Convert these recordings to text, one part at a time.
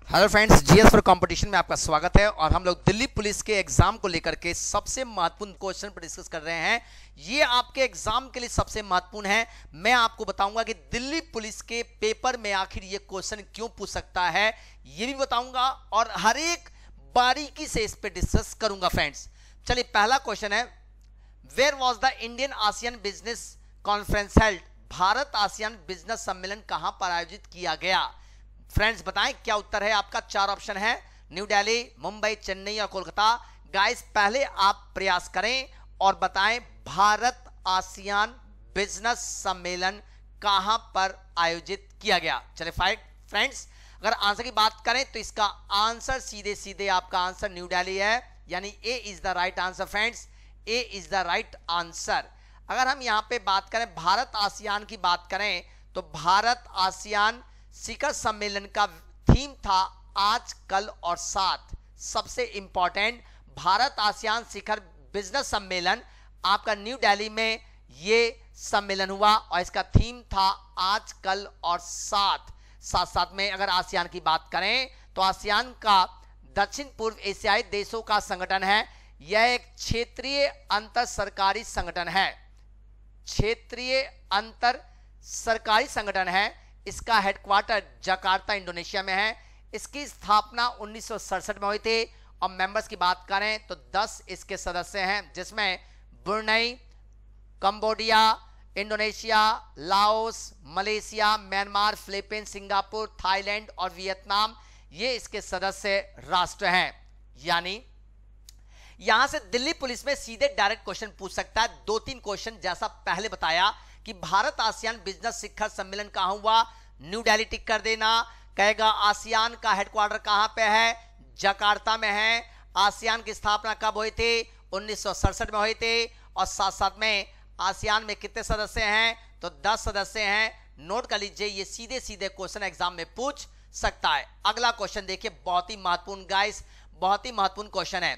Hello friends, GS for competition में आपका स्वागत है। और हम लोग दिल्ली पुलिस के एग्जाम को लेकर के सबसे महत्वपूर्ण क्वेश्चन पर डिस्कस कर रहे हैं। ये आपके एग्जाम के लिए सबसे महत्वपूर्ण है। मैं आपको बताऊंगा कि दिल्ली पुलिस के पेपर में आखिर ये क्वेश्चन क्यों पूछ सकता है, ये भी बताऊंगा और हर एक बारीकी से इस पर डिस्कस करूंगा। फ्रेंड्स चलिए, पहला क्वेश्चन है, where was the Indian ASEAN business conference held? Bharat ASEAN business सम्मेलन कहां पर आयोजित किया गया? फ्रेंड्स बताएं क्या उत्तर है आपका। चार ऑप्शन है, न्यू दिल्ली, मुंबई, चेन्नई और कोलकाता। गाइस पहले आप प्रयास करें और बताएं भारत आसियान बिजनेस सम्मेलन कहां पर आयोजित किया गया। चले फ्रेंड्स, अगर आंसर की बात करें तो इसका आंसर सीधे सीधे आपका आंसर न्यू दिल्ली है, यानी A is the right answer. Friends A is the right answer. अगर हम यहां पे बात करें भारत आसियान की बात करें तो भारत आसियान शिखर सम्मेलन का थीम था आज, कल और साथ। सबसे इंपॉर्टेंट, भारत आसियान शिखर बिजनेस सम्मेलन आपका न्यू दिल्ली में ये सम्मेलन हुआ और इसका थीम था आज, कल और साथ। साथ साथ में अगर आसियान की बात करें तो आसियान का दक्षिण पूर्व एशियाई देशों का संगठन है। यह एक क्षेत्रीय अंतर सरकारी संगठन है, क्षेत्रीय अंतर सरकारी संगठन है। इसका हेडक्वार्टर जकार्ता इंडोनेशिया में है। इसकी स्थापना 1967 में हुई थी और मेंबर्स की बात करें तो 10 इसके सदस्य हैं, जिसमें Brunei, Cambodia, Indonesia, Laos, Malaysia, Myanmar, Philippines, Singapore, Thailand और वियतनाम ये इसके सदस्य राष्ट्र हैं। यानी यहां से दिल्ली पुलिस में सीधे डायरेक्ट क्वेश्चन पूछ सकता है। 2-3 क्वेश्चन जैसा पहले बताया कि भारत आसियान बिजनेस शिखर सम्मेलन कहां हुआ, न्यू दिल्ली टिक कर देना। कहेगा आसियान का हेडक्वार्टर कहां पे है, जकार्ता में है। आसियान की स्थापना कब हुई थी, 1967 में हुई थी। और साथ साथ में आसियान में कितने सदस्य हैं, तो 10 सदस्य हैं। नोट कर लीजिए, ये सीधे सीधे क्वेश्चन एग्जाम में पूछ सकता है। अगला क्वेश्चन देखिए, बहुत ही महत्वपूर्ण गाइस, बहुत ही महत्वपूर्ण क्वेश्चन है।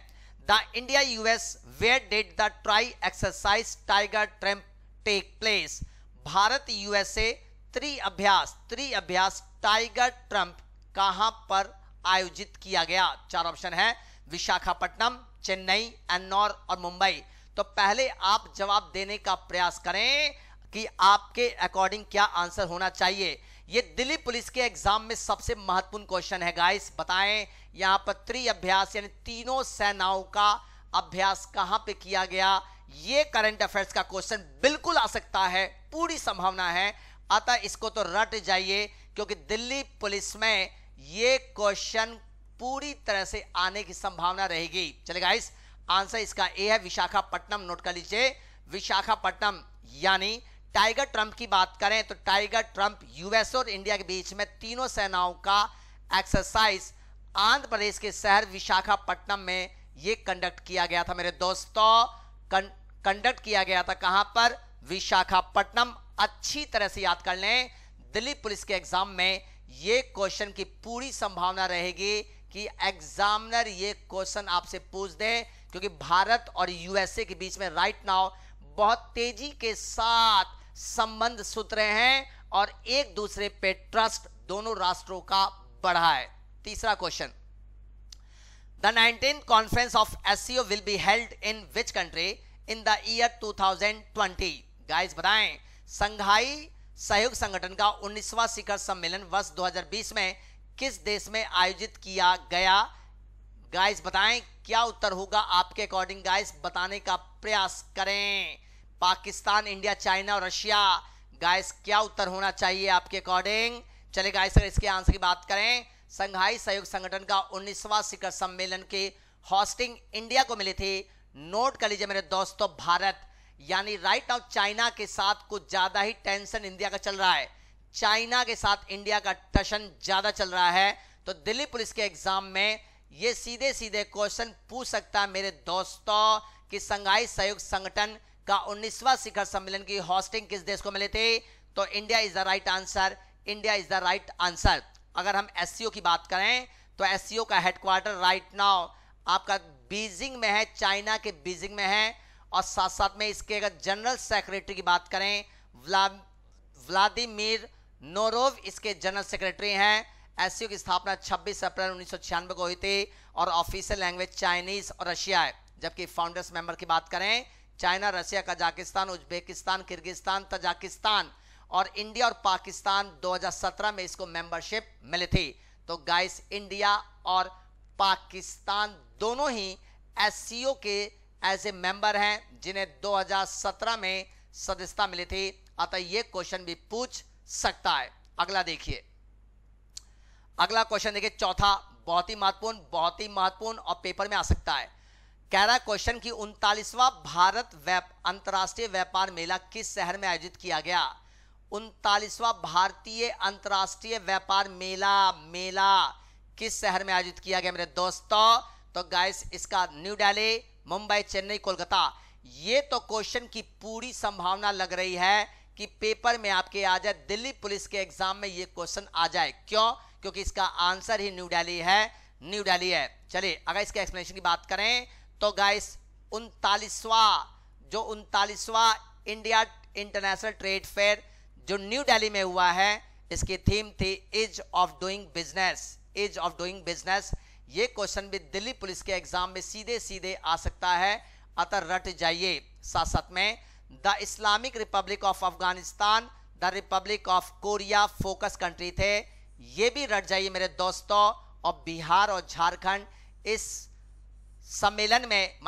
The India US where did the tri exercise Tiger Triumph take place? Bharat USA त्रिअभ्यास टाइगर ट्रम्प कहां पर आयोजित किया गया? 4 ऑप्शन है, विशाखापट्टनम, चेन्नई, एन्नौर और मुंबई। तो पहले आप जवाब देने का प्रयास करें कि आपके अकॉर्डिंग क्या आंसर होना चाहिए। ये दिल्ली पुलिस के एग्जाम में सबसे महत्वपूर्ण क्वेश्चन है गाइस। बताएं यहां पर त्रिअभ्यास यानी तीनों सेनाओं का अभ्यास कहां पे किया गया? ये करंट अफेयर्स का क्वेश्चन बिल्कुल आ सकता है, पूरी संभावना है। अतः इसको तो रट जाइए, क्योंकि दिल्ली पुलिस में ये क्वेश्चन पूरी तरह से आने की संभावना रहेगी। चलिए गाइस, आंसर इसका ए है, विशाखापट्टनम। नोट कर लीजिए, विशाखापट्टनम। यानी टाइगर ट्रम्प की बात करें तो टाइगर ट्रम्प यूएस और इंडिया के बीच में तीनों सेनाओं का एक्सरसाइज आंध्र प्रदेश के शहर विशाखापट्टनम में ये कंडक्ट किया गया था मेरे दोस्तों। कंडक्ट किया गया था कहां पर? विशाखापट्टनम। अच्छी तरह से याद कर लें, दिल्ली पुलिस के एग्जाम में ये क्वेश्चन की पूरी संभावना रहेगी कि एग्जामिनर ये क्वेश्चन आपसे पूछ दे, क्योंकि भारत और यूएसए के बीच में राइट नाउ बहुत तेजी के साथ संबंध सुधरे हैं और एक दूसरे पे ट्रस्ट दोनों राष्ट्रों का बढ़ा है। तीसरा question, The 19th conference of SCO will be held in which country in the year 2020? Guys बताएं, संघाई सहयोग संगठन का 19वां शिखर सम्मेलन वर्ष 2020 में किस देश में आयोजित किया गया? गाइस बताएं क्या उत्तर होगा आपके अकॉर्डिंग। गाइस बताने का प्रयास करें। पाकिस्तान, इंडिया, चाइना और रशिया। गाइस क्या उत्तर होना चाहिए आपके अकॉर्डिंग? चलिए गाइस, अगर इसके आंसर की बात करें, संघाई सहयोग संगठन का 19वां शिखर सम्मेलन की होस्टिंग इंडिया को मिली थी। नोट कर लीजिए मेरे दोस्तों, भारत। यानी राइट नाउ चाइना के साथ कुछ ज्यादा ही टेंशन इंडिया का चल रहा है। चाइना के साथ इंडिया का टेंशन ज्यादा चल रहा है। तो दिल्ली पुलिस के एग्जाम में ये सीधे सीधे क्वेश्चन पूछ सकता है मेरे दोस्तों कि संघाई सहयोग संगठन का 19वां शिखर सम्मेलन की होस्टिंग किस देश को मिली थी? तो India is the right answer. India is the right answer. अगर हम एससीओ की बात करें तो एससीओ का हेडक्वार्टर राइट नाउ आपका बीजिंग में है, चाइना के बीजिंग में है। और साथ साथ में इसके अगर जनरल सेक्रेटरी की बात करें, व्लादिमीर नोरोव इसके जनरल सेक्रेटरी हैं। एससीओ की स्थापना 26 अप्रैल 1996 को हुई थी और ऑफिशियल लैंग्वेज चाइनीज और रशिया है। जबकि फाउंडर्स मेंबर की बात करें, China, Russia, Kazakhstan, Uzbekistan, Kyrgyzstan, Tajikistan और इंडिया और पाकिस्तान 2017 में इसको मेंबरशिप मिली थी। तो गाइस, इंडिया और पाकिस्तान दोनों ही एससीओ के ऐसे मेंबर हैं जिन्हें 2017 में सदस्यता मिली थी। अतः ये क्वेश्चन भी पूछ सकता है। अगला देखिए, अगला क्वेश्चन देखिए, चौथा, बहुत ही महत्वपूर्ण और पेपर में आ सकता है। कह रहा है क्वेश्चन की 39वां भारत अंतर्राष्ट्रीय व्यापार मेला किस शहर में आयोजित किया गया? 39वां भारतीय अंतर्राष्ट्रीय व्यापार मेला किस शहर में आयोजित किया गया मेरे दोस्तों? तो गाइस, इसका न्यू दिल्ली, मुंबई, चेन्नई, कोलकाता। ये तो क्वेश्चन की पूरी संभावना लग रही है कि पेपर में आपके आ जाए, दिल्ली पुलिस के एग्जाम में ये क्वेश्चन आ जाए। क्यों? क्योंकि इसका आंसर ही न्यू दिल्ली है। चलिए, अगर इसके एक्सप्लेनेशन की बात करें तो गाइस, 39वां इंडिया इंटरनेशनल ट्रेड फेयर जो न्यू दिल्ली में हुआ है, इसकी थीम थी एज ऑफ डूइंग बिजनेस। ये क्वेश्चन भी दिल्ली पुलिस के एग्जाम में सीधे आ सकता है, अतः रट जाइए। साथ में the Islamic Republic of Afghanistan, the Republic of Korea focus country थे, ये भी रट जाइए मेरे दोस्तों। और बिहार और झारखंड इस सम्मेलन में,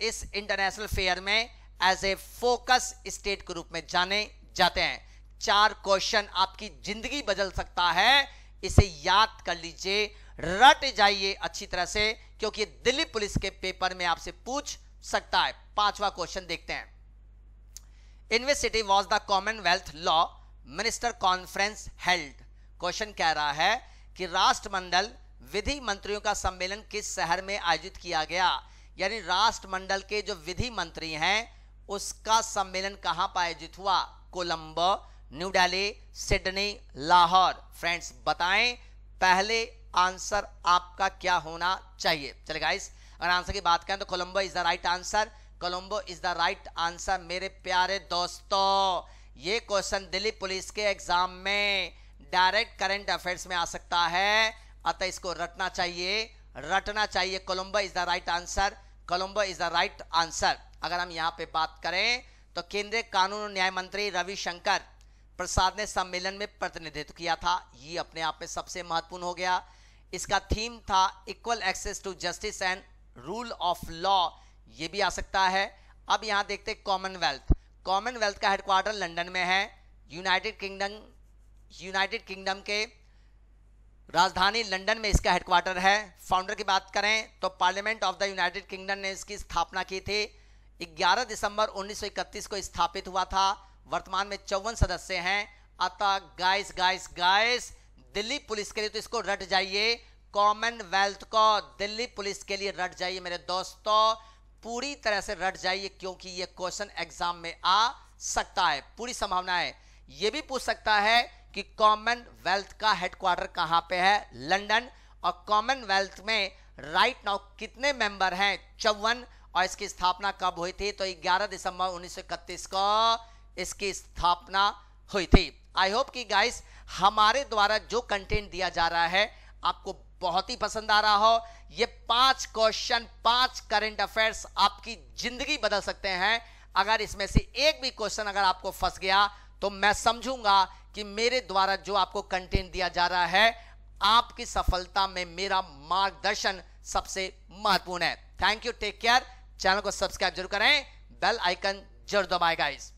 इस इंटरनेशनल फेयर में एज ए फोकस स्टेट के रूप में जाने जाते हैं। 4 क्वेश्चन आपकी जिंदगी बदल सकता है, इसे याद कर लीजिए, रट जाइए अच्छी तरह से, क्योंकि दिल्ली पुलिस के पेपर में आपसे पूछ सकता है। 5वां क्वेश्चन देखते हैं। In which city was the Commonwealth law minister conference held? Question कह रहा है कि राष्ट्रमंडल विधि मंत्रियों का सम्मेलन किस शहर में आयोजित किया गया? यानी राष्ट्रमंडल के जो विधि मंत्री हैं उसका सम्मेलन कहां पर आयोजित हुआ? Colombo, new Delhi, Sydney, Lahore. Friends बताएं पहले आंसर आपका क्या होना चाहिए। चलिए गाइस, अगर आंसर की बात करें तो Colombo is the right answer. Colombo is the right answer मेरे प्यारे दोस्तों। ये क्वेश्चन दिल्ली पुलिस के एग्जाम में डायरेक्ट करंट अफेयर्स में आ सकता है, अतः इसको रटना चाहिए। Colombo is the right answer. अगर हम यहाँ पे बात करें तो केंद्रीय कानून और न्याय मंत्री रविशंकर प्रसाद ने सम्मेलन में प्रतिनिधित्व किया था। ये अपने आप में सबसे महत्वपूर्ण हो गया। इसका थीम था equal access to justice and rule of law, ये भी आ सकता है। अब यहां देखते हैं कॉमनवेल्थ का हेडक्वार्टर लंदन में है। यूनाइटेड किंगडम के राजधानी लंदन में इसका हेडक्वार्टर है। फाउंडर की बात करें तो parliament of the United kingdom ने इसकी स्थापना की थी। 11 दिसंबर 1931 को स्थापित हुआ था। वर्तमान में 54 सदस्य हैं। अतः गाइस दिल्ली पुलिस के लिए तो इसको रट जाइए, कॉमनवेल्थ को दिल्ली पुलिस के लिए रट जाइए मेरे दोस्तों, पूरी तरह से रट जाइए, क्योंकि ये क्वेश्चन एग्जाम में आ सकता है। पूरी संभावना है। ये भी पूछ सकता है कि कॉमनवेल्थ का हेडक्वार्टर कहां पे है? लंदन। और कॉमनवेल्थ में राइट नाउ कितने मेंबर हैं? 54। और इसकी स्थापना कब हुई थी? तो 11 दिसंबर 1931 को इसकी स्थापना हुई थी। आई होप कि गाइस हमारे द्वारा जो कंटेंट दिया जा रहा है आपको बहुत ही पसंद आ रहा हो। ये 5 क्वेश्चन, 5 करंट अफेयर्स आपकी जिंदगी बदल सकते हैं। अगर इसमें से एक भी क्वेश्चन अगर आपको फंस गया तो मैं समझूंगा कि मेरे द्वारा जो आपको कंटेंट दिया जा रहा है, आपकी सफलता में मेरा मार्गदर्शन सबसे महत्वपूर्ण है। Thank you, take care. Channel को सब्सक्राइब जरूर करें, बेल आइकन जरूर दबाएं गाइस।